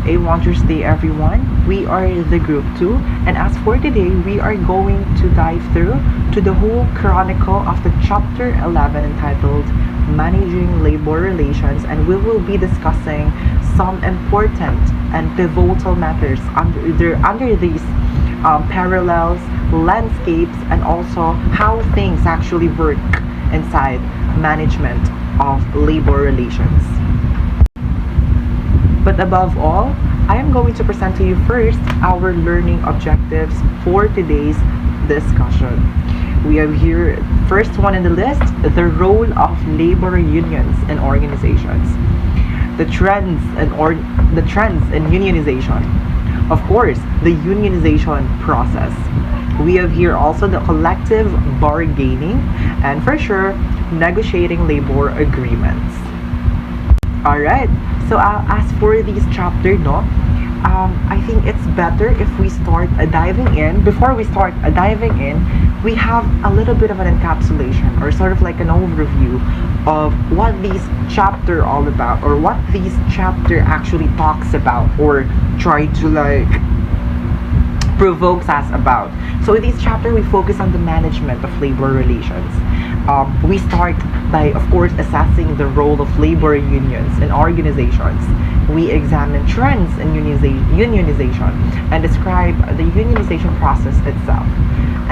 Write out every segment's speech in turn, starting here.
A Wondrous Day, everyone. We are the group 2, and as for today, we are going to dive through to the whole chronicle of the chapter 11 entitled Managing Labor Relations, and we will be discussing some important and pivotal matters under these parallels, landscapes, and also how things actually work inside management of labor relations. But above all, I am going to present to you first our learning objectives for today's discussion. We have here first one in the list, the role of labor unions in organizations. The trends in unionization. Of course, the unionization process. We have here also the collective bargaining and for sure negotiating labor agreements. Alright, so as for this chapter, no, I think it's better if we start diving in. Before we start diving in, we have a little bit of an encapsulation or sort of like an overview of what this chapter all about, or what this chapter actually talks about, or try to like provokes us about. So in this chapter, we focus on the management of labor relations. We start by, of course, assessing the role of labor unions in organizations. We examine trends in unionization and describe the unionization process itself.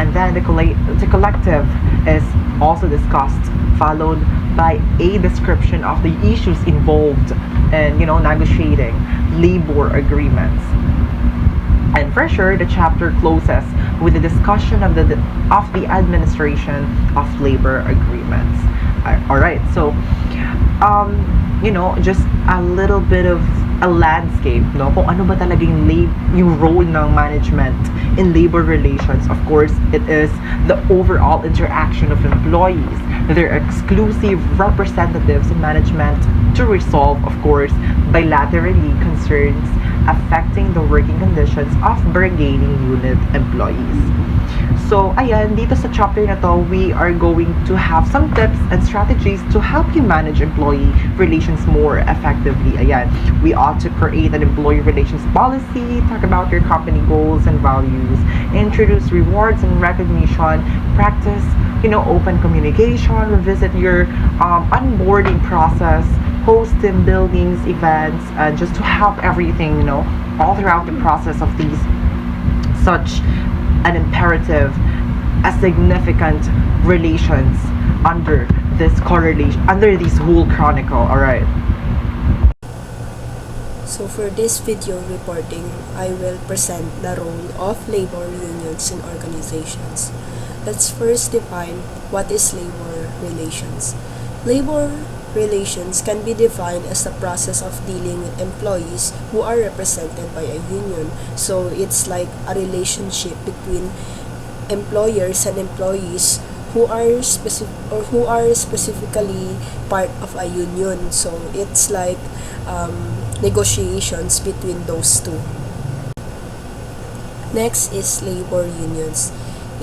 And then the collective is also discussed, followed by a description of the issues involved in, negotiating labor agreements. And for sure, the chapter closes with a discussion of the administration of labor agreements. All right, so just a little bit of a landscape, no, kung ano ba talaga yung role ng management in labor relations. Of course, it is the overall interaction of employees, their exclusive representatives in management to resolve, of course, bilaterally concerns affecting the working conditions of bargaining unit employees. So, ayan, dito sa chapter na to, we are going to have some tips and strategies to help you manage employee relations more effectively. Ayan, we ought to create an employee relations policy, talk about your company goals and values, introduce rewards and recognition, practice, open communication, revisit your onboarding process, host team buildings, events, just to help everything, all throughout the process of these such an imperative, a significant relations under this correlation, under this whole chronicle. All right. So for this video reporting, I will present the role of labor unions in organizations. Let's first define what is labor relations. Labor relations can be defined as the process of dealing with employees who are represented by a union. So it's like a relationship between employers and employees who are specifically part of a union. So it's like negotiations between those two. Next is labor unions.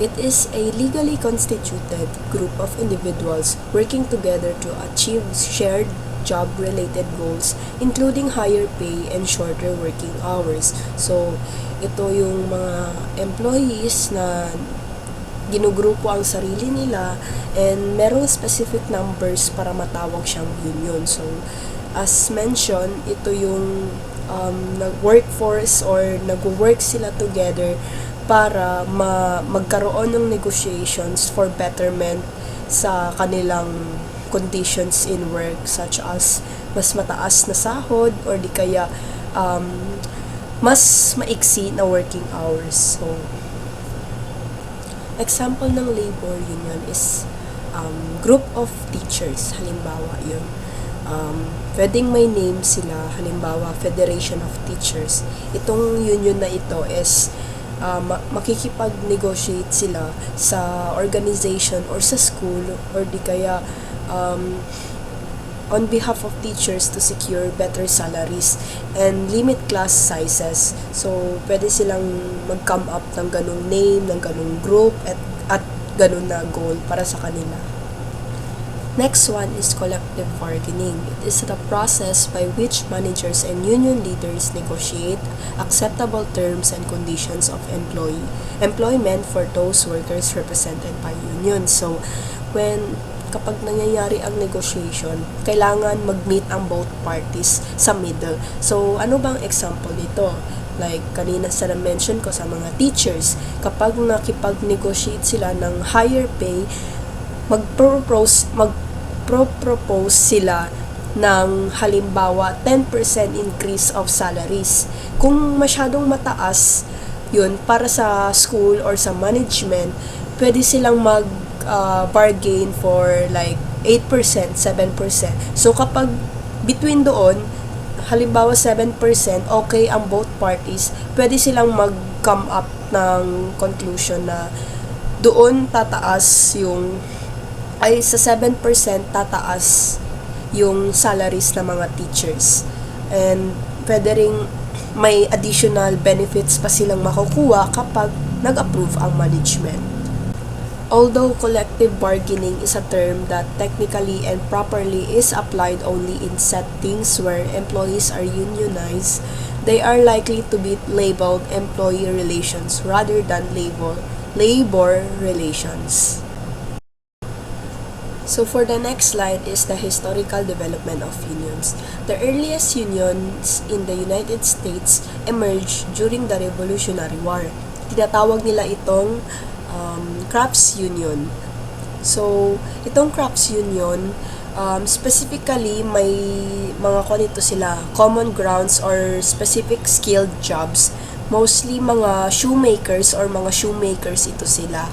It is a legally constituted group of individuals working together to achieve shared job-related goals, including higher pay and shorter working hours. So, ito yung mga employees na ginugrupo ang sarili nila and merong specific numbers para matawag siyang union. So, as mentioned, ito yung nag-workforce or nag-work sila together para magkaroon ng negotiations for betterment sa kanilang conditions in work, such as mas mataas na sahod or di kaya mas maiksi na working hours. So, example ng labor union is group of teachers. Halimbawa yun. Pwedeng may name sila, halimbawa Federation of Teachers. Itong union na ito is makikipag-negotiate sila sa organization or sa school or di kaya on behalf of teachers to secure better salaries and limit class sizes. So, pwede silang mag-come up ng ganung name, ng ganung group at ganun na goal para sa kanila. Next one is collective bargaining. It is the process by which managers and union leaders negotiate acceptable terms and conditions of employment for those workers represented by unions. So, kapag nangyayari ang negotiation, kailangan mag-meet ang both parties sa middle. So, ano bang example nito? Like, kanina sa na-mention ko sa mga teachers, kapag nakipag-negotiate sila ng higher pay, mag-propose sila ng halimbawa 10% increase of salaries. Kung masyadong mataas yun para sa school or sa management, pwede silang bargain for like 8%, 7%. So kapag between doon, halimbawa 7%, okay ang both parties, pwede silang mag-come up ng conclusion na doon tataas sa 7% tataas yung salaries ng mga teachers. And pwede ring may additional benefits pa silang makukuha kapag nag-approve ang management. Although collective bargaining is a term that technically and properly is applied only in settings where employees are unionized, they are likely to be labeled employee relations rather than labor relations. So for the next slide is the historical development of unions. The earliest unions in the United States emerged during the Revolutionary War. Tinatawag nila itong crafts union. So, itong crafts union, specifically may mga nito sila, common grounds or specific skilled jobs. Mostly mga shoemakers ito sila.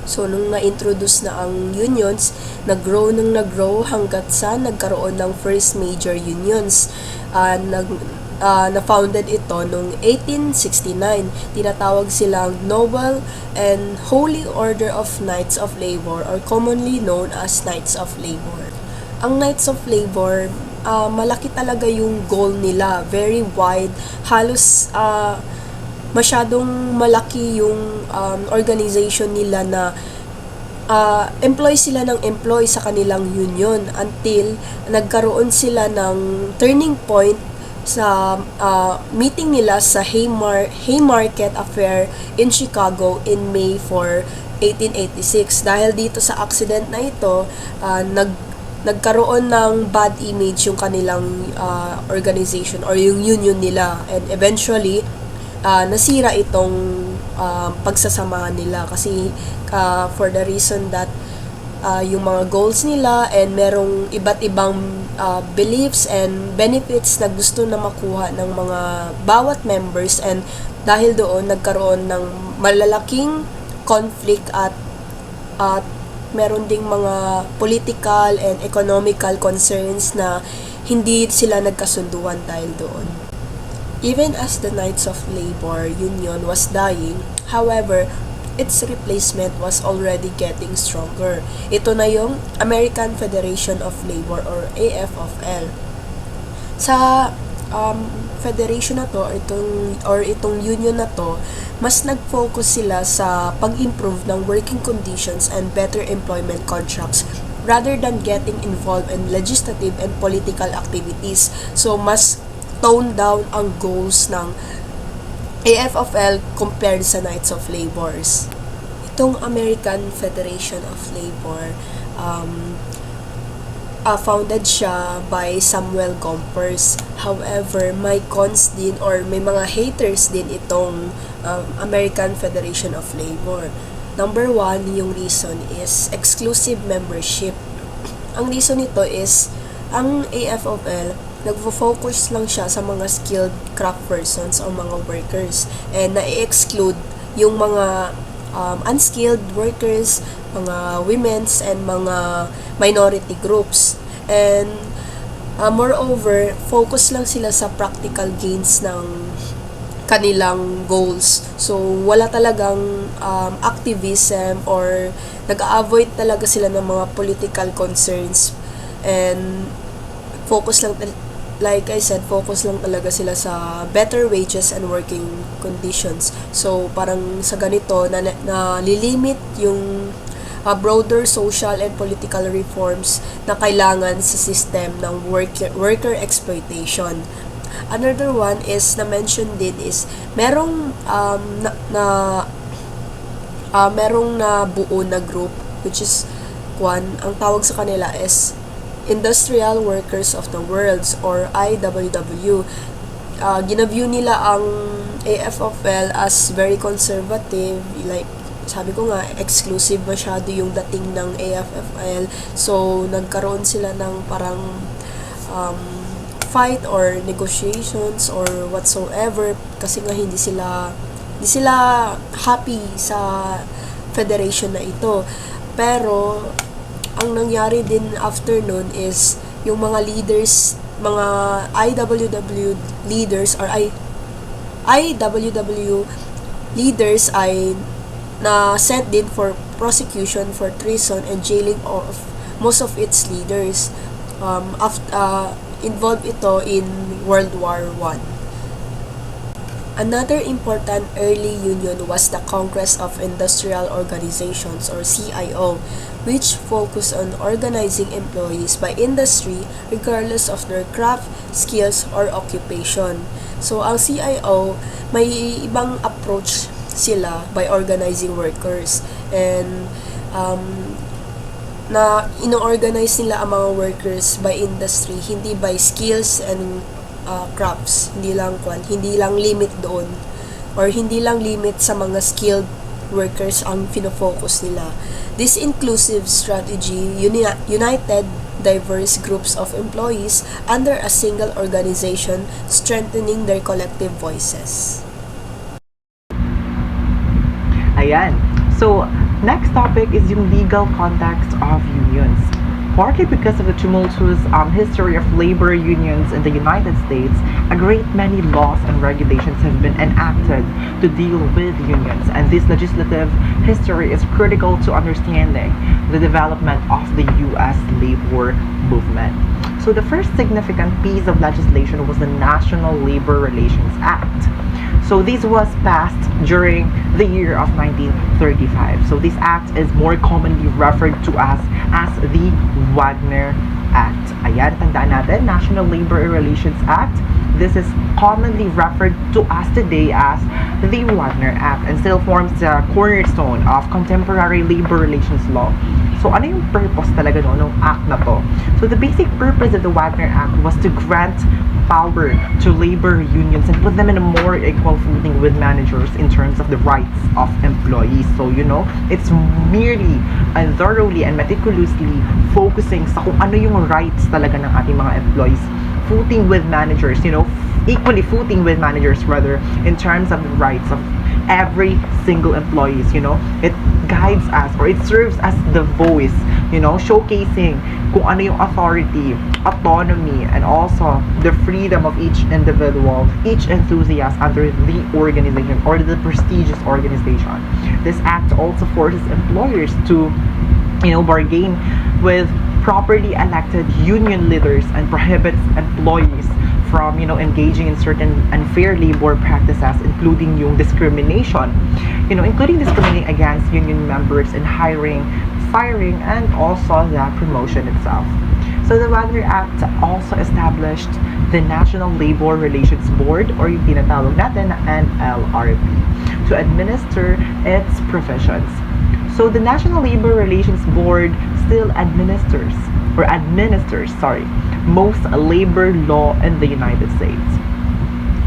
So, nung na-introduce na ang unions, nag-grow hanggat sa nagkaroon ng first major unions. Na-founded ito noong 1869. Tinatawag silang Noble and Holy Order of Knights of Labor or commonly known as Knights of Labor. Ang Knights of Labor, malaki talaga yung goal nila. Very wide. Halos masyadong malaki yung organization nila na employ sila ng employ sa kanilang union until nagkaroon sila ng turning point sa meeting nila sa Haymarket Affair in Chicago in May 4, 1886. Dahil dito sa accident na ito, nagkaroon ng bad image yung kanilang organization or yung union nila, and eventually nasira itong pagsasamahan nila kasi for the reason that yung mga goals nila and merong iba't ibang beliefs and benefits na gusto na makuha ng mga bawat members, and dahil doon nagkaroon ng malalaking conflict at meron ding mga political and economical concerns na hindi sila nagkasunduan dahil doon. Even as the Knights of Labor Union was dying, however, its replacement was already getting stronger. Ito na yung American Federation of Labor or AFL. Sa federation na to or itong union na to, mas nag-focus sila sa pag-improve ng working conditions and better employment contracts rather than getting involved in legislative and political activities. So, mas tone down ang goals ng AFL compared sa Knights of Labors. Itong American Federation of Labor, founded siya by Samuel Gompers. However, may cons din or may mga haters din itong American Federation of Labor. Number one, yung reason is exclusive membership. Ang reason nito is ang AFL nagfo-focus lang siya sa mga skilled craft persons o mga workers, and na-exclude yung mga unskilled workers, mga women's and mga minority groups. And moreover, focus lang sila sa practical gains ng kanilang goals. So, wala talagang activism or nag-avoid talaga sila ng mga political concerns, and focus lang like I said, focus lang talaga sila sa better wages and working conditions. So, parang sa ganito, na lilimit yung broader social and political reforms na kailangan sa system ng worker exploitation. Another one is na-mention din is merong merong na buo na group which is ang tawag sa kanila is Industrial Workers of the World or IWW. Ginaview nila ang AFFL as very conservative, like sabi ko nga, exclusive masyado yung dating ng AFFL. So, nagkaroon sila ng parang fight or negotiations or whatsoever kasi nga hindi sila happy sa federation na ito. Pero, ang nangyari din after nun is yung mga leaders, mga IWW leaders or IWW leaders ay na sent din for prosecution for treason and jailing of most of its leaders. Involved ito in World War I. Another important early union was the Congress of Industrial Organizations or CIO, which focused on organizing employees by industry regardless of their craft, skills, or occupation. So, ang CIO, may ibang approach sila by organizing workers and na ino-organize nila ang mga workers by industry, hindi by skills and crafts, hindi lang limit doon or hindi lang limit sa mga skilled workers ang fino-focus nila. This inclusive strategy united diverse groups of employees under a single organization, strengthening their collective voices. Ayan. So, next topic is yung legal context of unions. Partly because of the tumultuous history of labor unions in the United States, a great many laws and regulations have been enacted to deal with unions, and this legislative history is critical to understanding the development of the U.S. labor movement. So the first significant piece of legislation was the National Labor Relations Act. So this was passed during the year of 1935. So this act is more commonly referred to as the Wagner Act. Ayan, tandaan natin, National Labor Relations Act. This is commonly referred to us today as the Wagner Act and still forms the cornerstone of contemporary labor relations law. So ano yung purpose talaga ng act na to? So the basic purpose of the Wagner Act was to grant power to labor unions and put them in a more equal footing with managers in terms of the rights of employees. So, it's merely and thoroughly and meticulously focusing sa kung ano yung rights talaga ng ating mga employees, footing with managers, equally footing with managers rather, in terms of the rights of every single employees. It guides us or it serves as the voice, showcasing kung ano yung authority, autonomy, and also the freedom of each individual, each enthusiast under the organization or the prestigious organization. This act also forces employers to, bargain with properly elected union leaders and prohibits employees from, engaging in certain unfair labor practices, including yung discrimination, including discriminating against union members in hiring, firing, and also the promotion itself. So the Wagner Act also established the National Labor Relations Board or yung tinatawag natin na NLRB to administer its provisions. So the National Labor Relations Board still administers most labor law in the United States.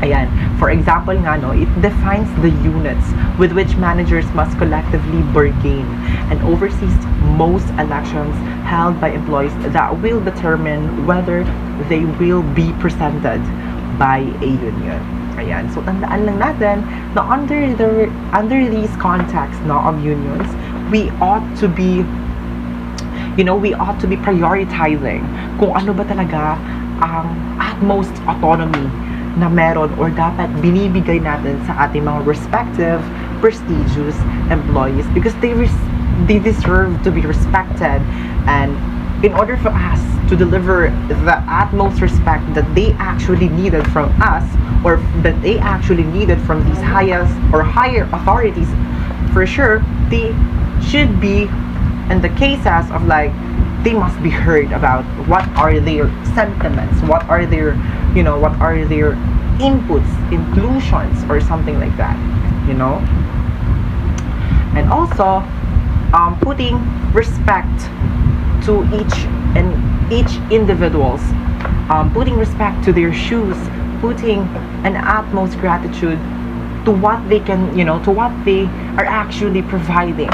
Ayan, for example nga, it defines the units with which managers must collectively bargain and oversees most elections held by employees that will determine whether they will be presented by a union. Ayan, so tandaan lang natin na under these contexts of unions, we ought to be prioritizing kung ano ba talaga ang utmost autonomy na meron or dapat binibigay natin sa ating mga respective prestigious employees because they deserve to be respected, and in order for us to deliver the utmost respect that they actually needed from us or that they actually needed from these highest or higher authorities, for sure they should be in the cases of like they must be heard about what are their sentiments, what are their, what are their inputs, inclusions, or something like that, you know. And also putting respect to each individuals, putting respect to their shoes, putting an utmost gratitude to what they can, to what they are actually providing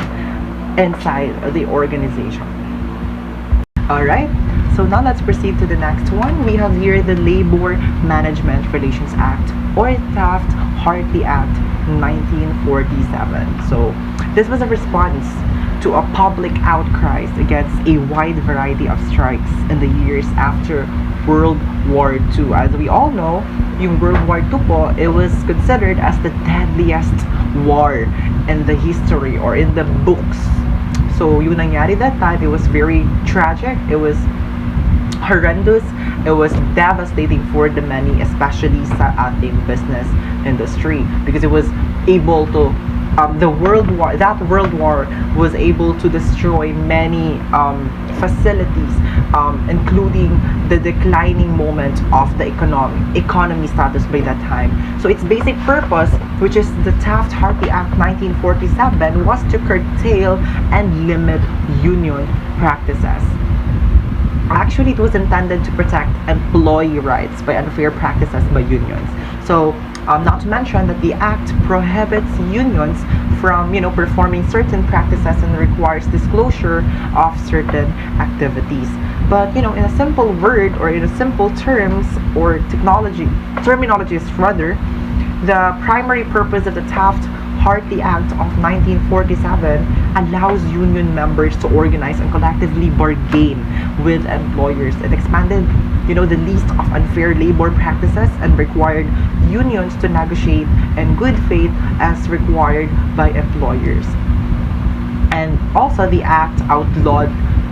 inside the organization. All right, so now let's proceed to the next one. We have here the Labor Management Relations Act, or Taft-Hartley Act 1947. So this was a response to a public outcries against a wide variety of strikes in the years after World War II. As we all know, yung World War II po, it was considered as the deadliest war in the history or in the books. So yung nangyari that time, it was very tragic, it was horrendous, it was devastating for the many, especially sa ating business industry, because it was able to the world war that world war was able to destroy many facilities, including the declining moment of the economy status by that time. So its basic purpose, which is the Taft-Hartley Act 1947, was to curtail and limit union practices. Actually, it was intended to protect employee rights by unfair practices by unions. So not to mention that the act prohibits unions from, performing certain practices and requires disclosure of certain activities. But, in a simple word, or in a simple terms or terminologies rather, the primary purpose of the Taft-Hartley Act of 1947 allows union members to organize and collectively bargain with employers. It expanded, the list of unfair labor practices and required unions to negotiate in good faith as required by employers. And also the act outlawed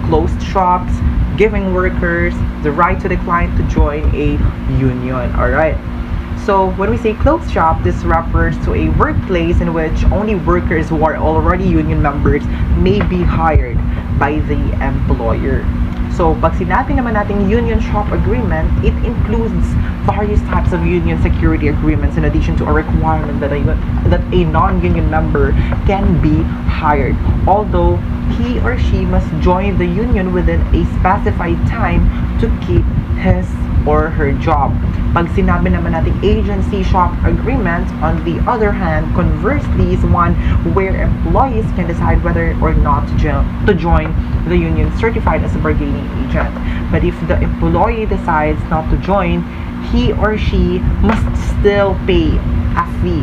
closed shops, giving workers the right to decline to join a union. Alright. So when we say closed shop, this refers to a workplace in which only workers who are already union members may be hired by the employer. So pag sinabi naman natin union shop agreement, it includes various types of union security agreements in addition to a requirement that a non-union member can be hired, although he or she must join the union within a specified time to keep his or her job. Pag sinabi naman natin agency shop agreement, on the other hand, conversely, is one where employees can decide whether or not to join the union certified as a bargaining agent. But if the employee decides not to join, he or she must still pay a fee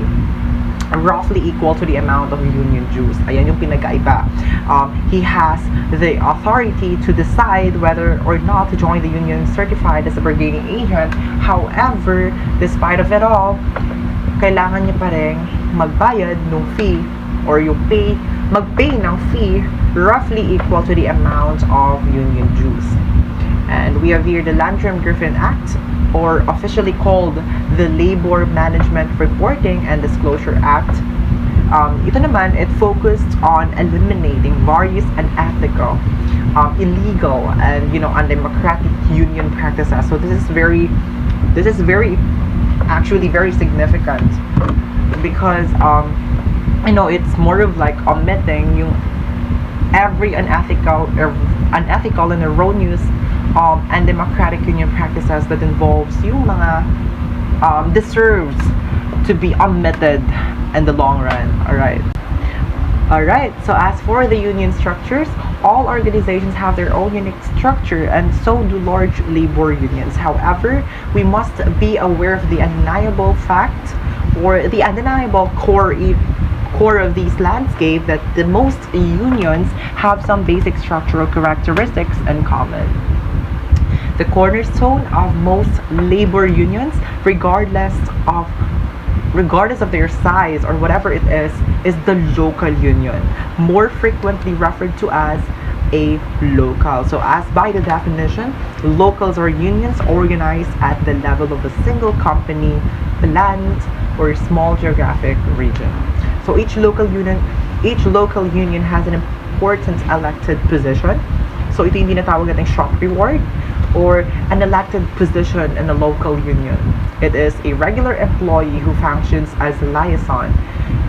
roughly equal to the amount of union dues. Ayan yung pinagkaiba. He has the authority to decide whether or not to join the union certified as a bargaining agent. However, despite of it all, kailangan niya pa rin magbayad ng fee or magpay ng fee roughly equal to the amount of union dues. And we have here the Landrum-Griffin Act, or officially called the Labor Management Reporting and Disclosure Act. Ito naman, it focused on eliminating various unethical, illegal, and undemocratic union practices. So this is actually very significant because it's more of like omitting yung every unethical and erroneous and democratic union practices that involves yung mga deserves to be omitted in the long run. Alright, so as for the union structures, all organizations have their own unique structure, and so do large labor unions. However, we must be aware of the undeniable fact, or the undeniable core of this landscape, that the most unions have some basic structural characteristics in common. The cornerstone of most labor unions, regardless of their size or whatever it is the local union, more frequently referred to as a local. So as by the definition, locals are unions organized at the level of a single company, plant, or small geographic region. So each local union has an important elected position. So ito yung tinatawag nating shock reward or an elected position in a local union. It is a regular employee who functions as a liaison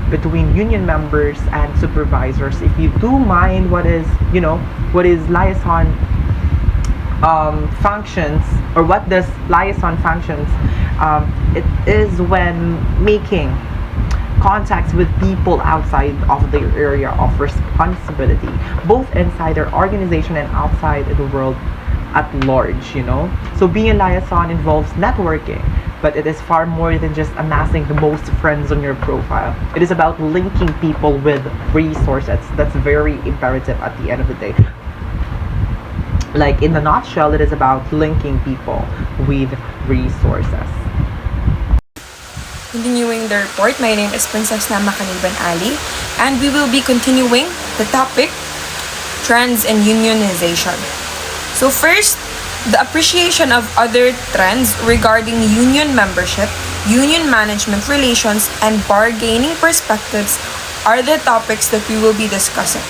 between union members and supervisors. If you do mind what is liaison functions, or what does liaison functions, it is when making contacts with people outside of their area of responsibility, both inside their organization and outside the world at large. So being a liaison involves networking, but it is far more than just amassing the most friends on your profile. It is about linking people with resources. That's very imperative at the end of the day. Like in a nutshell, it is about linking people with resources. Continuing the report, my name is Princess Nama Kaniban Ali, and we will be continuing the topic, trends and unionization. So first, the appreciation of other trends regarding union membership, union management relations, and bargaining perspectives are the topics that we will be discussing.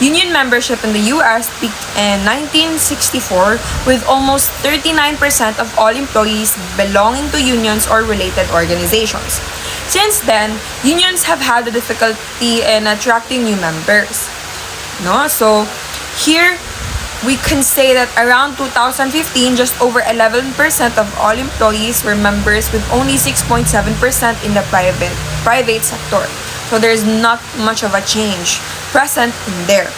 Union membership in the US peaked in 1964 with almost 39% of all employees belonging to unions or related organizations. Since then, unions have had a difficulty in attracting new members. So here we can say that around 2015, just over 11% of all employees were members, with only 6.7% in the private sector. So there's not much of a change present in there.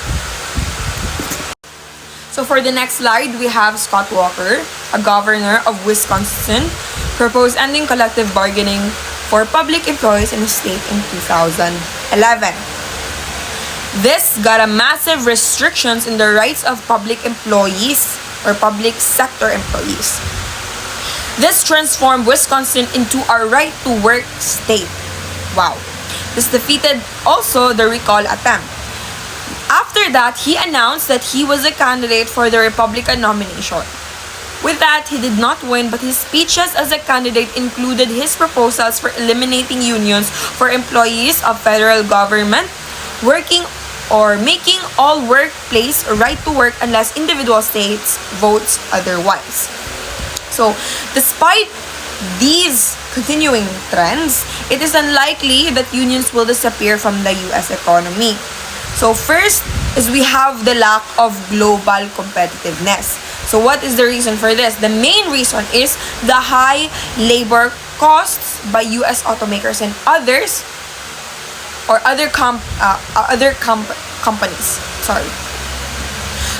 So for the next slide, we have Scott Walker, a governor of Wisconsin, proposed ending collective bargaining for public employees in the state in 2011. This got a massive restrictions in the rights of public employees or public sector employees. This transformed Wisconsin into a right-to-work state. Wow. This defeated also the recall attempt. After that, he announced that he was a candidate for the Republican nomination. With that, he did not win, but his speeches as a candidate included his proposals for eliminating unions for employees of federal government, working or making all workplace right to work unless individual states votes otherwise. So, despite these continuing trends, it is unlikely that unions will disappear from the US economy. So first is we have the lack of global competitiveness. So what is the reason for this? The main reason is the high labor costs by US automakers and others, or other companies.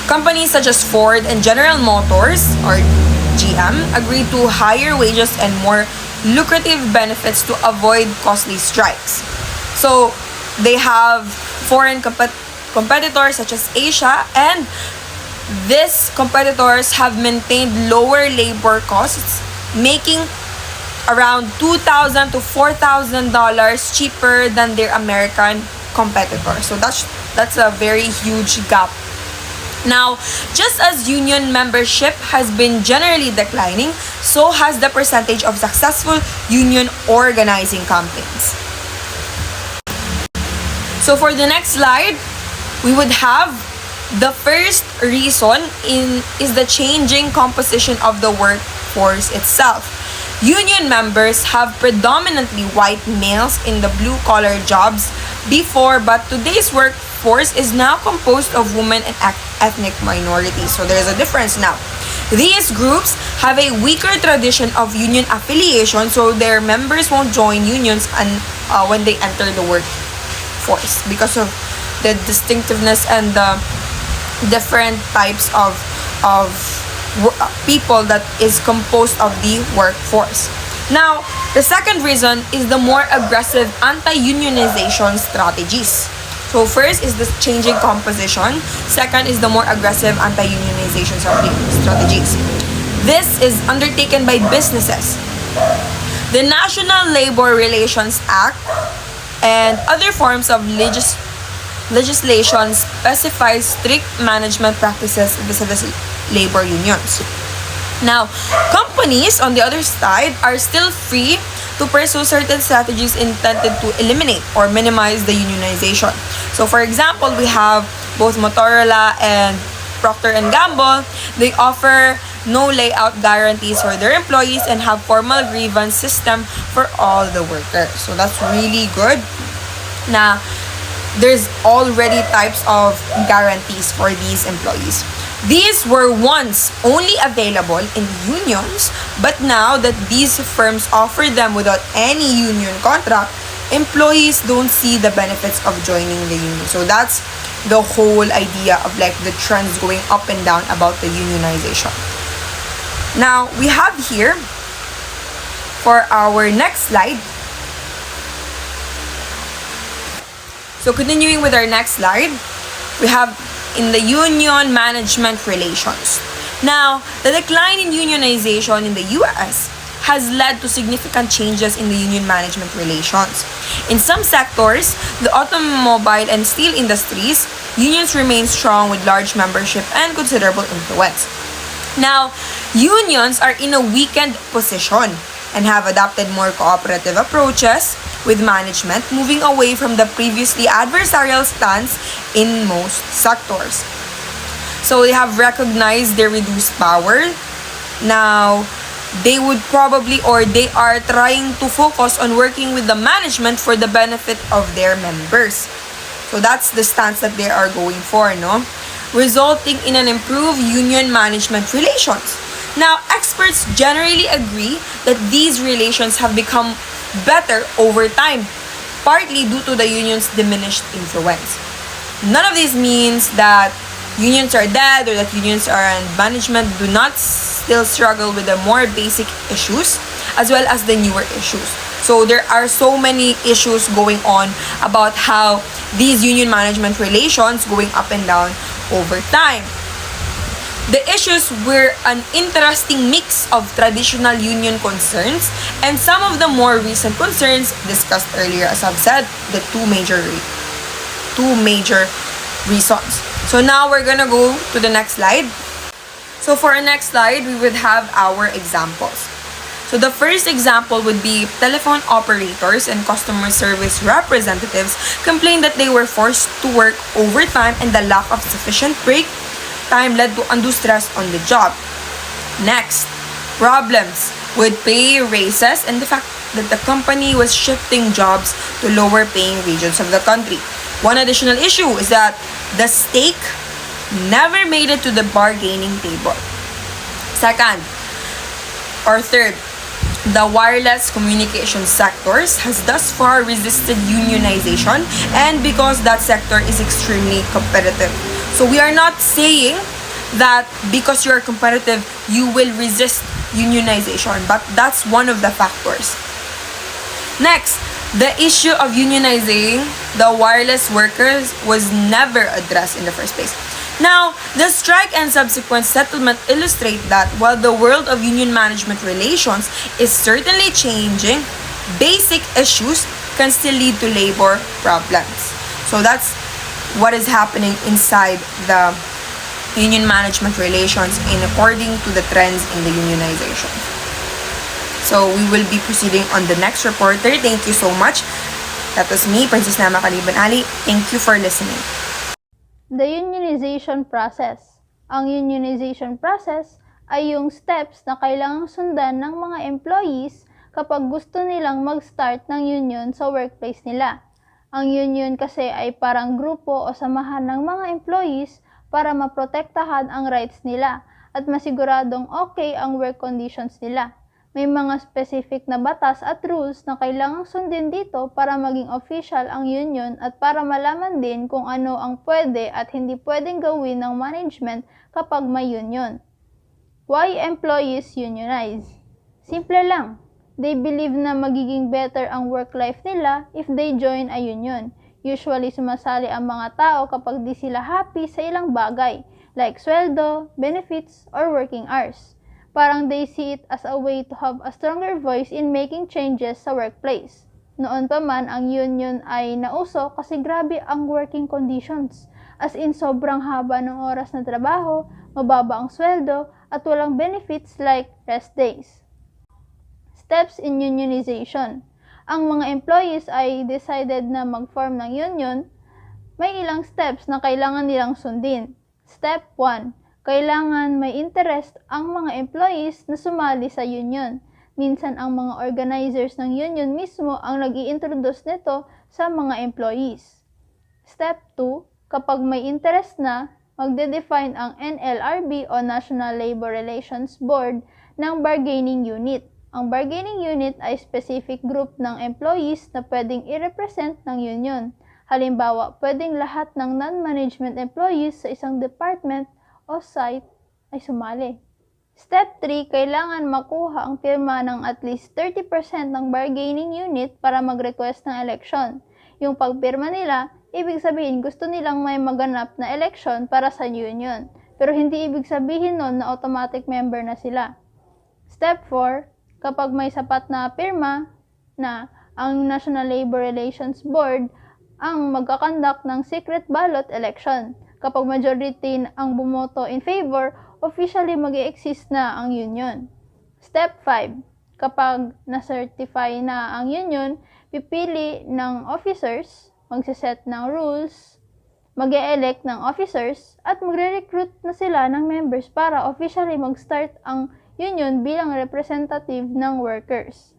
Companies such as Ford and General Motors or GM agreed to higher wages and more lucrative benefits to avoid costly strikes. So they have foreign competitors such as Asia, and these competitors have maintained lower labor costs, making around $2,000 to $4,000 cheaper than their American competitors. So that's a very huge gap. Now, just as union membership has been generally declining, so has the percentage of successful union organizing campaigns. So for the next slide, we would have the first reason is the changing composition of the workforce itself. Union members have predominantly white males in the blue-collar jobs before, but today's workforce is now composed of women and ethnic minorities. So there's a difference now. These groups have a weaker tradition of union affiliation, so their members won't join unions when they enter the workforce because of the distinctiveness and the different types of people that is composed of the workforce. Now, the second reason is the more aggressive anti-unionization strategies. So first is the changing composition. Second is the more aggressive anti-unionization strategies. This is undertaken by businesses. The National Labor Relations Act and other forms of legislation specifies strict management practices vis-a-vis labor unions. Now, companies, on the other side, are still free to pursue certain strategies intended to eliminate or minimize the unionization. So, for example, we have both Motorola and Procter & Gamble. They offer no layout guarantees for their employees and have formal grievance system for all the workers. So, that's really good. Now, there's already types of guarantees for these employees. These were once only available in unions, but now that these firms offer them without any union contract, employees don't see the benefits of joining the union. So that's the whole idea of like the trends going up and down about the unionization. Now, we have here for our next slide. So continuing with our next slide, we have in the union management relations. Now, the decline in unionization in the US has led to significant changes in the union management relations. In some sectors, the automobile and steel industries, unions remain strong with large membership and considerable influence. Now, unions are in a weakened position and have adopted more cooperative approaches with management, moving away from the previously adversarial stance in most sectors. So they have recognized their reduced power. Now, they would probably or they are trying to focus on working with the management for the benefit of their members. So that's the stance that they are going for, no? Resulting in an improved union management relations. Now, experts generally agree that these relations have become better over time, partly due to the union's diminished influence. None of this means that unions are dead or that unions and management do not still struggle with the more basic issues as well as the newer issues. So there are so many issues going on about how these union management relations going up and down over time. The issues were an interesting mix of traditional union concerns and some of the more recent concerns discussed earlier, as I've said, the two major reasons. So now we're gonna go to the next slide. So for our next slide, we would have our examples. So the first example would be telephone operators and customer service representatives complained that they were forced to work overtime and the lack of sufficient break time led to undue stress on the job. Next, problems with pay raises and the fact that the company was shifting jobs to lower paying regions of the country. One additional issue is that the stake never made it to the bargaining table. Second, or third, the wireless communication sectors has thus far resisted unionization and because that sector is extremely competitive. So we are not saying that because you're competitive, you will resist unionization, but that's one of the factors. Next, the issue of unionizing the wireless workers was never addressed in the first place. Now, the strike and subsequent settlement illustrate that while the world of union management relations is certainly changing, basic issues can still lead to labor problems. So that's what is happening inside the union management relations in according to the trends in the unionization. So we will be proceeding on the next reporter. Thank you so much. That was me, Princess Nama Kaliban Ali. Thank you for listening. The unionization process. Ang unionization process ay yung steps na kailangang sundan ng mga employees kapag gusto nilang mag-start ng union sa workplace nila. Ang union kasi ay parang grupo o samahan ng mga employees para maprotektahan ang rights nila at masiguradong okay ang work conditions nila. May mga specific na batas at rules na kailangang sundin dito para maging official ang union at para malaman din kung ano ang pwede at hindi pwedeng gawin ng management kapag may union. Why employees unionize? Simple lang. They believe na magiging better ang work life nila if they join a union. Usually sumasali ang mga tao kapag di sila happy sa ilang bagay like sweldo, benefits, or working hours. Parang they see it as a way to have a stronger voice in making changes sa workplace. Noon pa man, ang union ay nauso kasi grabe ang working conditions. As in, sobrang haba ng oras na trabaho, mababa ang sweldo, at walang benefits like rest days. Steps in unionization. Ang mga employees ay decided na mag-form ng union, may ilang steps na kailangan nilang sundin. Step 1. Kailangan may interest ang mga employees na sumali sa union. Minsan ang mga organizers ng union mismo ang nag-i-introduce nito sa mga employees. Step 2. Kapag may interest na, magde-define ang NLRB o National Labor Relations Board ng bargaining unit. Ang bargaining unit ay specific group ng employees na pwedeng i-represent ng union. Halimbawa, pwedeng lahat ng non-management employees sa isang department o site ay sumali. Step 3, kailangan makuha ang pirma ng at least 30% ng bargaining unit para mag-request ng election. Yung pagpirma nila, ibig sabihin gusto nilang may maganap na election para sa union. Pero hindi ibig sabihin nun na automatic member na sila. Step 4, kapag may sapat na pirma na ang National Labor Relations Board ang magkakandak ng secret ballot election. Kapag majority ang bumoto in favor, officially mag-i-exist na ang union. Step 5. Kapag na-certify na ang union, pipili ng officers, magsiset ng rules, mag-e-elect ng officers, at magre-recruit na sila ng members para officially mag-start ang union bilang representative ng workers.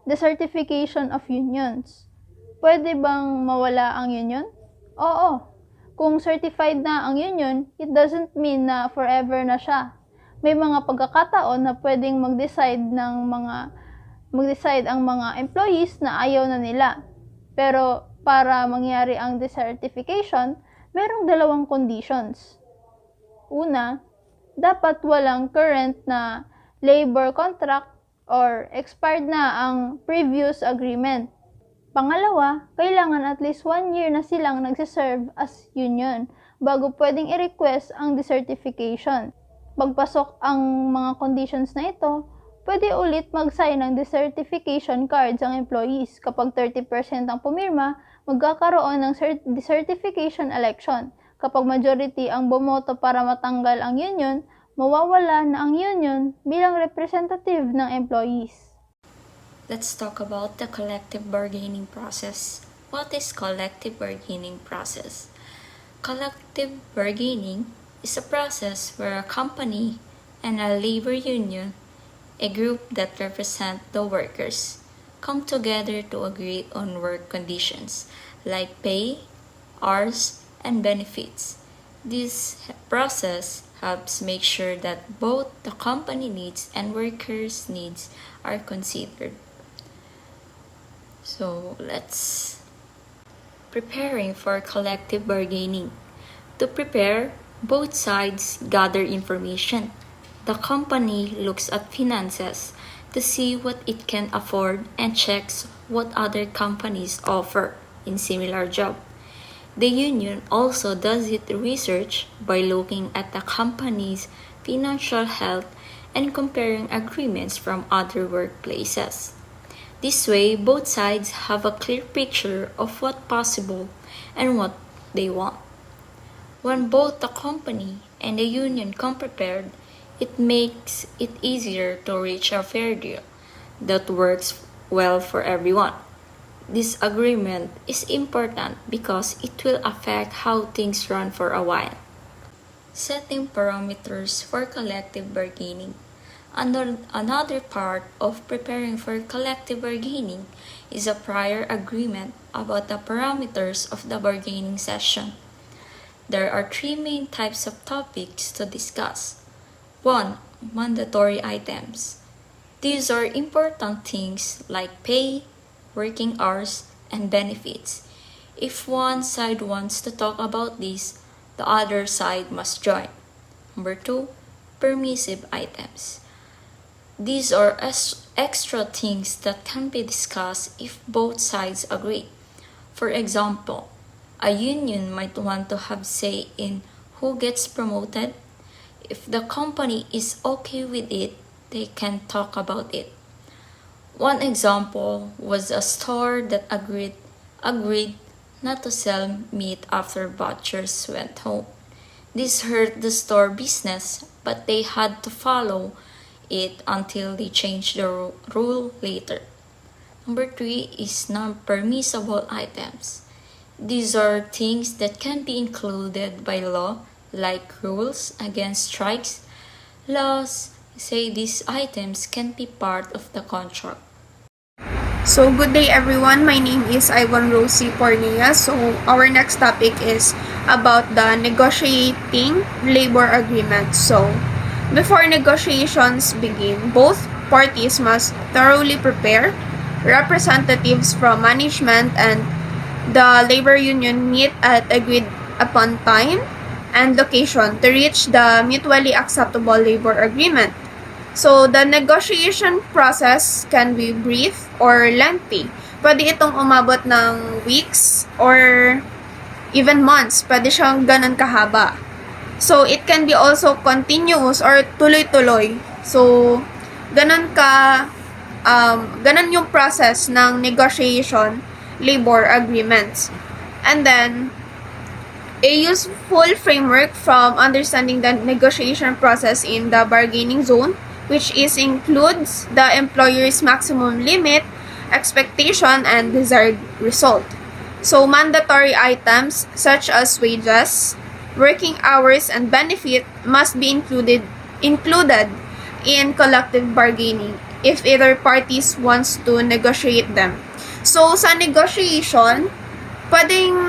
Decertification of unions. Pwede bang mawala ang union? Oo. Kung certified na ang union, it doesn't mean na forever na siya. May mga pagkakataon na pwedeng mag-decide ang mga employees na ayaw na nila. Pero para mangyari ang decertification, merong dalawang conditions. Una, dapat walang current na labor contract or expired na ang previous agreement. Pangalawa, kailangan at least 1 year na silang nagsiserve as union bago pwedeng i-request ang decertification. Pagpasok ang mga conditions na ito, pwede ulit mag-sign ng decertification cards ang employees. Kapag 30% ang pumirma, magkakaroon ng decertification election. Kapag majority ang bumoto para matanggal ang union, mawawala na ang union bilang representative ng employees. Let's talk about the collective bargaining process. What is collective bargaining process? Collective bargaining is a process where a company and a labor union, a group that represent the workers, come together to agree on work conditions like pay, hours, and benefits. This process helps make sure that both the company needs and workers' needs are considered. So let's preparing for collective bargaining. To prepare, both sides gather information. The company looks at finances to see what it can afford and checks what other companies offer in similar job. The union also does its research by looking at the company's financial health and comparing agreements from other workplaces. This way, both sides have a clear picture of what's possible and what they want. When both the company and the union come prepared, it makes it easier to reach a fair deal that works well for everyone. This agreement is important because it will affect how things run for a while. Setting parameters for collective bargaining. Another part of preparing for collective bargaining is a prior agreement about the parameters of the bargaining session. There are 3 main types of topics to discuss. 1. Mandatory items. These are important things like pay, working hours, and benefits. If one side wants to talk about this, the other side must join. Number 2. Permissive items. These are extra things that can be discussed if both sides agree. For example, a union might want to have say in who gets promoted. If the company is okay with it, they can talk about it. One example was a store that agreed not to sell meat after butchers went home. This hurt the store business but they had to follow it until they changed the rule later. Number 3 is non-permissible items. These are things that can be included by law, like rules against strikes. Laws say these items can be part of the contract. So, good day everyone. My name is Ivan Rosie Pornia. So, our next topic is about the negotiating labor agreement. So, before negotiations begin, both parties must thoroughly prepare. Representatives from management and the labor union meet at agreed upon time and location to reach the mutually acceptable labor agreement. So, the negotiation process can be brief or lengthy. Pwede itong umabot ng weeks or even months. Pwede siyang ganun kahaba. So, it can be also continuous or tuloy-tuloy. So, ganun yung process ng negotiation labor agreements. And then, a useful framework from understanding the negotiation process in the bargaining zone, which includes the employer's maximum limit, expectation, and desired result. So, mandatory items such as wages, working hours, and benefit must be included in collective bargaining if either parties wants to negotiate them. So, sa negotiation, pwedeng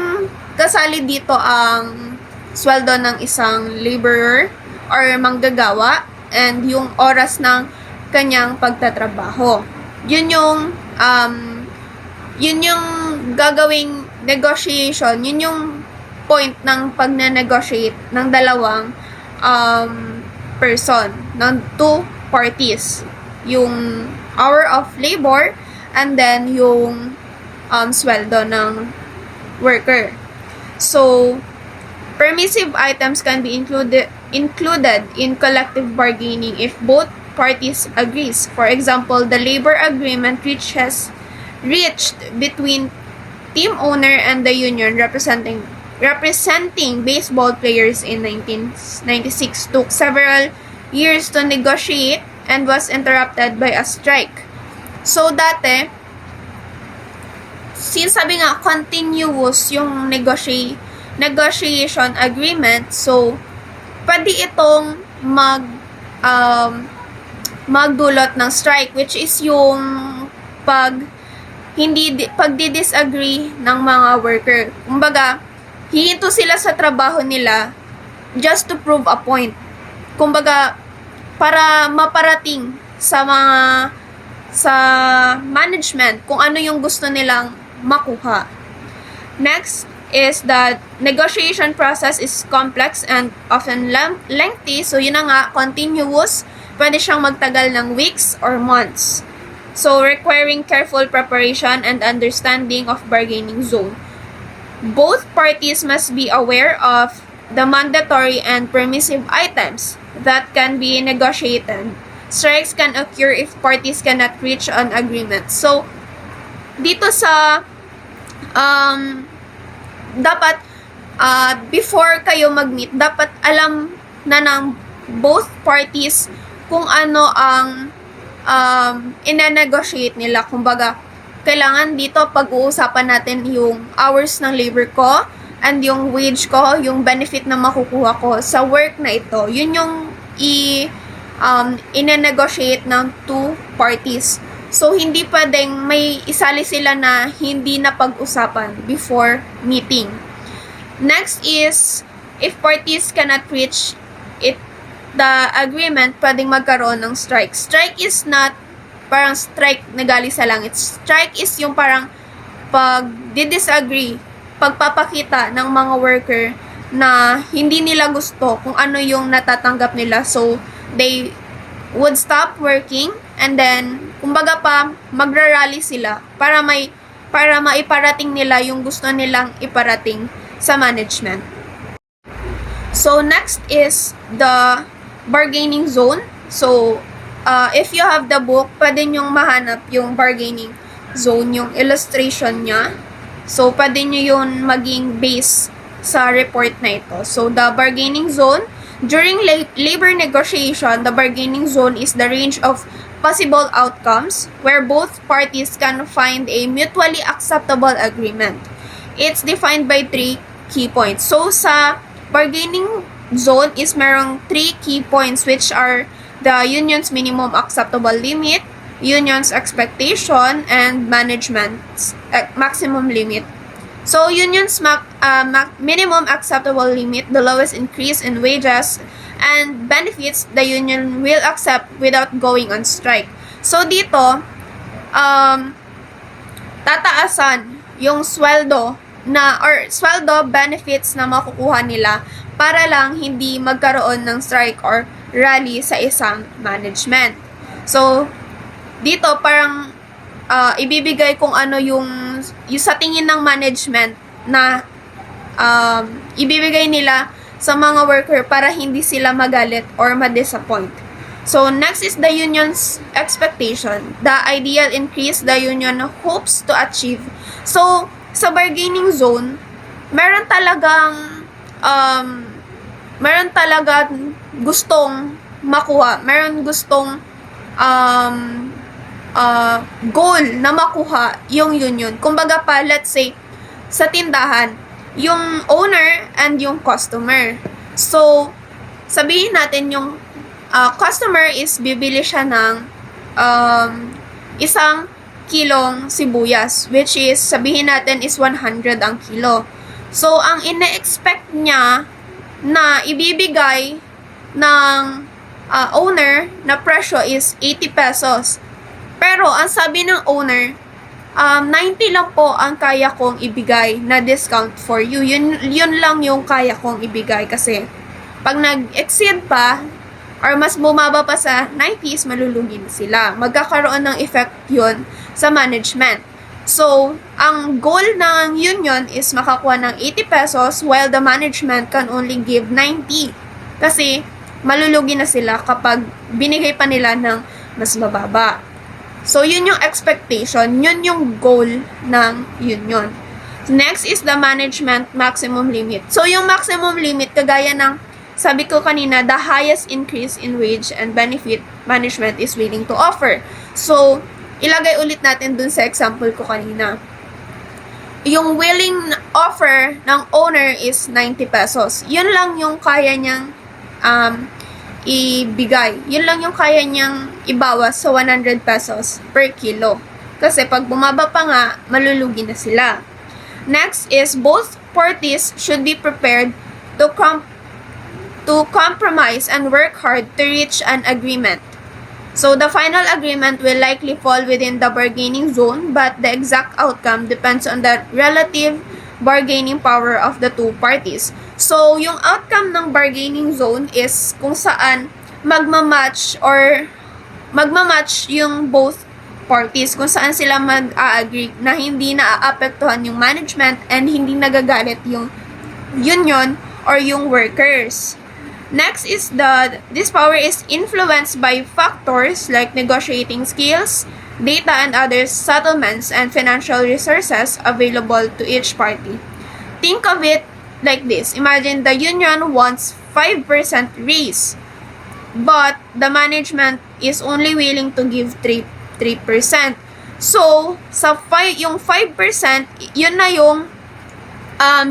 kasali dito ang sweldo ng isang laborer or manggagawa and yung oras ng kanyang pagtatrabaho. Yun yung gagawing negotiation, yun yung point ng pag-negotiate ng dalawang person, ng two parties. Yung hour of labor and then yung sweldo ng worker. So, permissive items can be included in collective bargaining if both parties agrees. For example, the labor agreement reached between team owner and the union representing baseball players in 1996 took several years to negotiate and was interrupted by a strike. So, dati, since sabi nga, continuous yung negotiation agreement, so, pwede itong magdulot ng strike, which is yung pagdi-disagree ng mga worker. Kumbaga, hihinto sila sa trabaho nila just to prove a point. Kumbaga, para maparating sa management kung ano yung gusto nilang makuha. Next is that negotiation process is complex and often lengthy. So, yun na nga, continuous. Pwede siyang magtagal ng weeks or months. So, requiring careful preparation and understanding of bargaining zone. Both parties must be aware of the mandatory and permissive items that can be negotiated. Strikes can occur if parties cannot reach an agreement. So, dito sa dapat before kayo mag-meet, dapat alam na ng both parties kung ano ang ina-negotiate nila. Kumbaga, kailangan dito pag-uusapan natin yung hours ng labor ko and yung wage ko, yung benefit na makukuha ko sa work na ito. Yun yung ina-negotiate ng two parties. So, hindi pwedeng may isali sila na hindi na pag-usapan before meeting. Next is, if parties cannot reach the agreement, pwedeng magkaroon ng strike. Strike is not parang strike na galing sa langit. Strike is yung parang pag-disagree, pagpapakita ng mga worker na hindi nila gusto kung ano yung natatanggap nila. So, they would stop working and then, kumbaga pa, magra-rally sila para maiparating nila yung gusto nilang iparating sa management. So, next is the bargaining zone. So, if you have the book, pwede nyong mahanap yung bargaining zone, yung illustration niya. So, pwede nyo yun maging base sa report na ito. So, the bargaining zone During labor negotiation, the bargaining zone is the range of possible outcomes where both parties can find a mutually acceptable agreement. It's defined by 3 key points. So, sa bargaining zone is merong 3 key points which are the union's minimum acceptable limit, union's expectation, and management's maximum limit. So, union's minimum acceptable limit, the lowest increase in wages and benefits the union will accept without going on strike. So, dito, tataasan yung sweldo or sweldo benefits na makukuha nila para lang hindi magkaroon ng strike or rally sa isang management. So, dito parang ibibigay kung ano yung sa tingin ng management na ibibigay nila sa mga worker para hindi sila magalit or ma-disappoint. So, next is the union's expectation, the ideal increase the union hopes to achieve. So, sa bargaining zone, meron talagang gustong makuha, meron gustong goal na makuha yung union. Kumbaga pa, let's say, sa tindahan, yung owner and yung customer. So, sabihin natin yung customer is bibili siya ng isang kilong sibuyas, which is, sabihin natin is 100 ang kilo. So, ang ine-expect niya na ibibigay ng owner na presyo is 80 pesos. Pero, ang sabi ng owner, 90 lang po ang kaya kong ibigay na discount for you. Yun lang yung kaya kong ibigay kasi pag nag-exceed pa or mas bumaba pa sa 90s, malulugi na sila. Magkakaroon ng effect yun sa management. So, ang goal ng union is makakuha ng 80 pesos while the management can only give 90. Kasi malulugi na sila kapag binigay pa nila ng mas mababa. So, yun yung expectation, yun yung goal ng union. Next is the management maximum limit. So, yung maximum limit, kagaya ng sabi ko kanina, the highest increase in wage and benefit management is willing to offer. So, ilagay ulit natin dun sa example ko kanina. Yung willing offer ng owner is 90 pesos. Yun lang yung kaya niyang ibigay. Yun lang yung kaya niyang ibawas sa 100 pesos per kilo. Kasi pag bumaba pa nga, malulugi na sila. Next is both parties should be prepared to compromise and work hard to reach an agreement. So the final agreement will likely fall within the bargaining zone, but the exact outcome depends on the relative bargaining power of the two parties. So, yung outcome ng bargaining zone is kung saan magmamatch yung both parties, kung saan sila mag-a-agree na hindi naaapektuhan yung management and hindi nagagalit yung union or yung workers. Next is this power is influenced by factors like negotiating skills, data and other settlements, and financial resources available to each party. Think of it like this. Imagine the union wants 5% raise, but the management is only willing to give 3%. So, yung 5%, yun na yung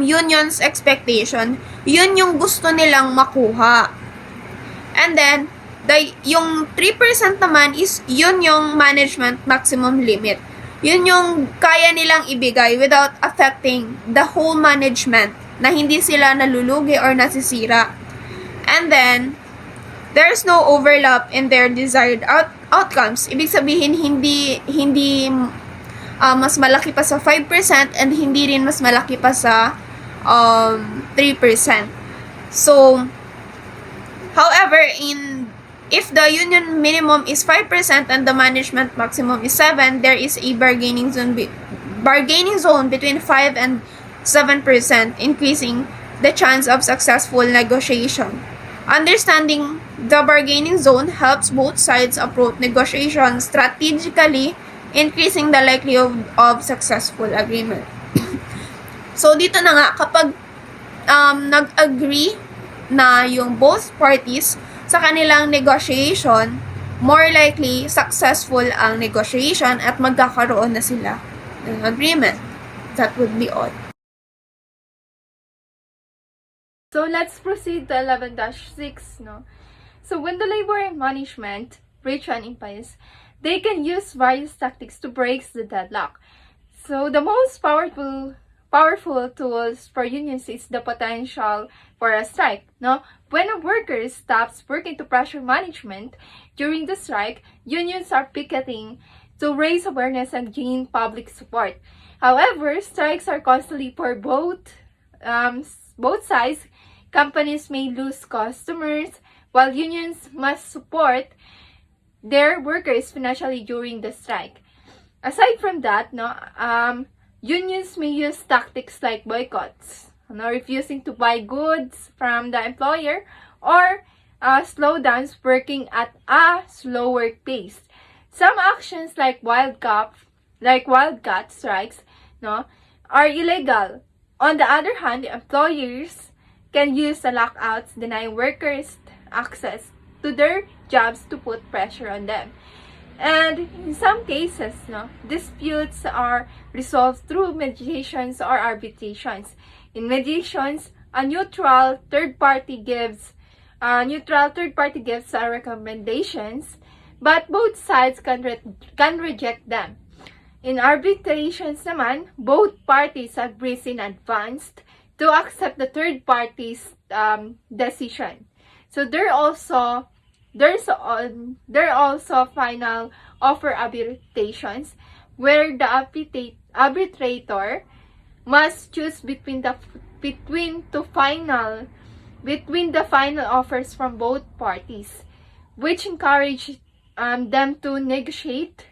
union's expectation. Yun yung gusto nilang makuha. And then, yung 3% naman is yun yung management maximum limit. Yun yung kaya nilang ibigay without affecting the whole management na hindi sila nalulugi or nasisira. And then, there's no overlap in their desired outcomes. Ibig sabihin, hindi mas malaki pa sa 5% and hindi rin mas malaki pa sa 3%. So, however, if the union minimum is 5% and the management maximum is 7%, there is a bargaining zone between 5 and 7%, increasing the chance of successful negotiation. Understanding the bargaining zone helps both sides approach negotiations strategically, increasing the likelihood of successful agreement. So, dito na nga, kapag nag-agree na yung both parties sa kanilang negotiation, more likely successful ang negotiation at magkakaroon na sila ng agreement. That would be all. So let's proceed to 11-6, no? So when the labor and management reach an impasse, they can use various tactics to break the deadlock. So the most powerful tools for unions is the potential for a strike, no? When a worker stops working to pressure management during the strike, unions are picketing to raise awareness and gain public support. However, strikes are costly for both sides. Companies may lose customers, while unions must support their workers financially during the strike. Aside from that, unions may use tactics like boycotts, refusing to buy goods from the employer, or slowdowns working at a slower pace. Some actions like wildcat strikes, are illegal. On the other hand, employers can use the lockouts, denying workers access to their jobs to put pressure on them. And in some cases, disputes are resolved through mediations or arbitrations. In mediations, a neutral third party gives recommendations, but both sides can reject them. In arbitrations naman, both parties agree in advance to accept the third party's decision. So there are also final offer arbitrations where the arbitrator must choose between the final offers from both parties, which encourage them to negotiate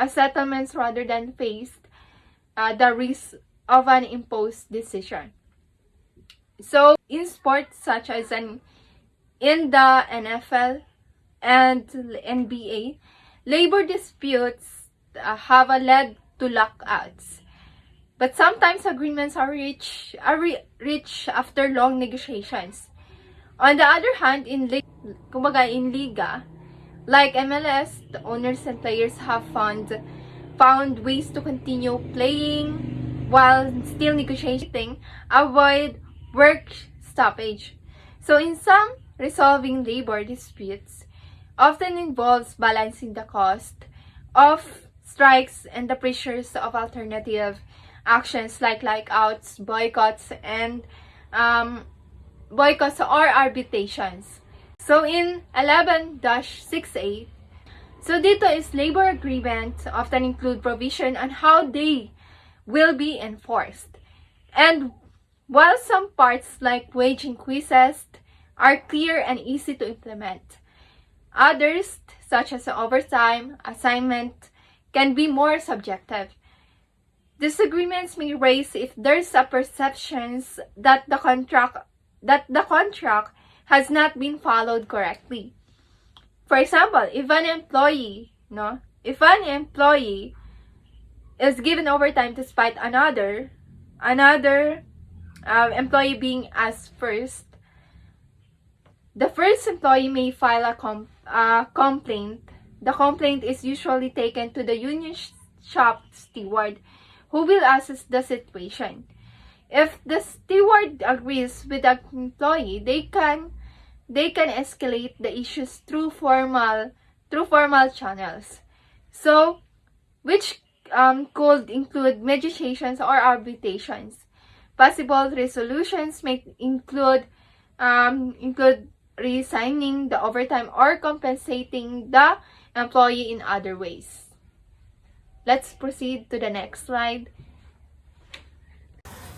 settlements rather than face the risk of an imposed decision. So in sports such as in the NFL and NBA, labor disputes have led to lockouts. But sometimes agreements are reached after long negotiations. On the other hand, in Liga, like MLS, the owners and players have found ways to continue playing while still negotiating, avoid work stoppage. So in some, resolving labor disputes often involves balancing the cost of strikes and the pressures of alternative actions like lockouts, boycotts or arbitrations. So in 11-6A, so dito is labor agreements often include provision on how they will be enforced. And while some parts like wage increases are clear and easy to implement, others, such as overtime, assignment, can be more subjective. Disagreements may raise if there's a perception that the contract has not been followed correctly. For example, if an employee is given overtime despite another employee being asked first, the first employee may file a complaint. The complaint is usually taken to the union shop steward, who will assess the situation. If the steward agrees with the employee, they can escalate the issues through formal channels. So, which could include mediations or arbitrations. Possible resolutions may include resigning the overtime or compensating the employee in other ways. Let's proceed to the next slide.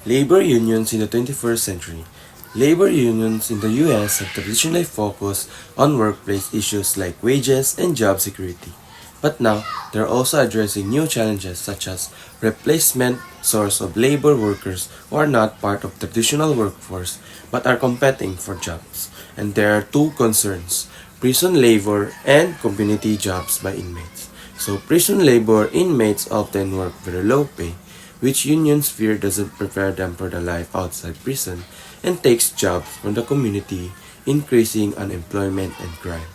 Labor unions in the 21st century. Labor unions in the U.S. have traditionally focused on workplace issues like wages and job security. But now, they're also addressing new challenges such as replacement source of labor workers who are not part of the traditional workforce but are competing for jobs. And there are two concerns: prison labor and community jobs by inmates. So prison labor, inmates often work very low pay, which unions fear doesn't prepare them for the life outside prison, and takes jobs from the community, increasing unemployment and crime.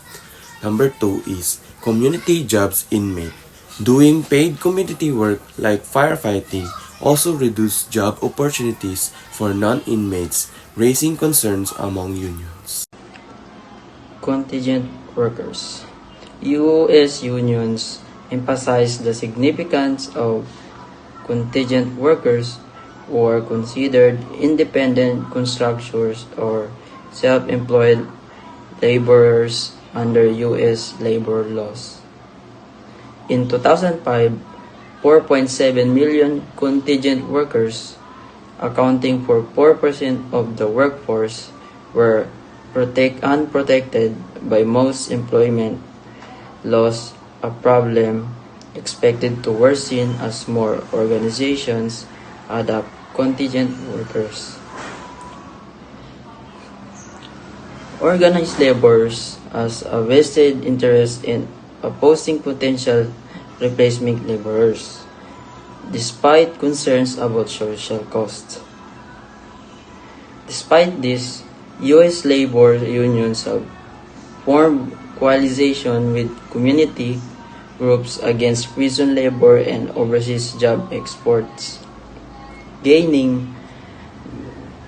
Number 2 is community jobs inmate. Doing paid community work like firefighting also reduce job opportunities for non-inmates, raising concerns among unions. Contingent workers. U.S. unions emphasize the significance of contingent workers who are considered independent contractors or self-employed laborers under U.S. labor laws. In 2005, 4.7 million contingent workers, accounting for 4% of the workforce, were unprotected by most employment laws, a problem expected to worsen as more organizations adopt contingent workers. Organized laborers has a vested interest in opposing potential replacement laborers, despite concerns about social costs. Despite this, U.S. labor unions have formed coalition with community groups against prison labor and overseas job exports, gaining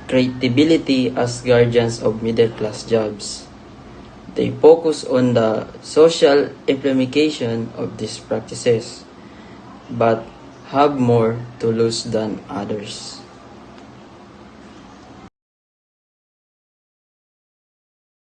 credibility as guardians of middle-class jobs. They focus on the social implementation of these practices, but have more to lose than others.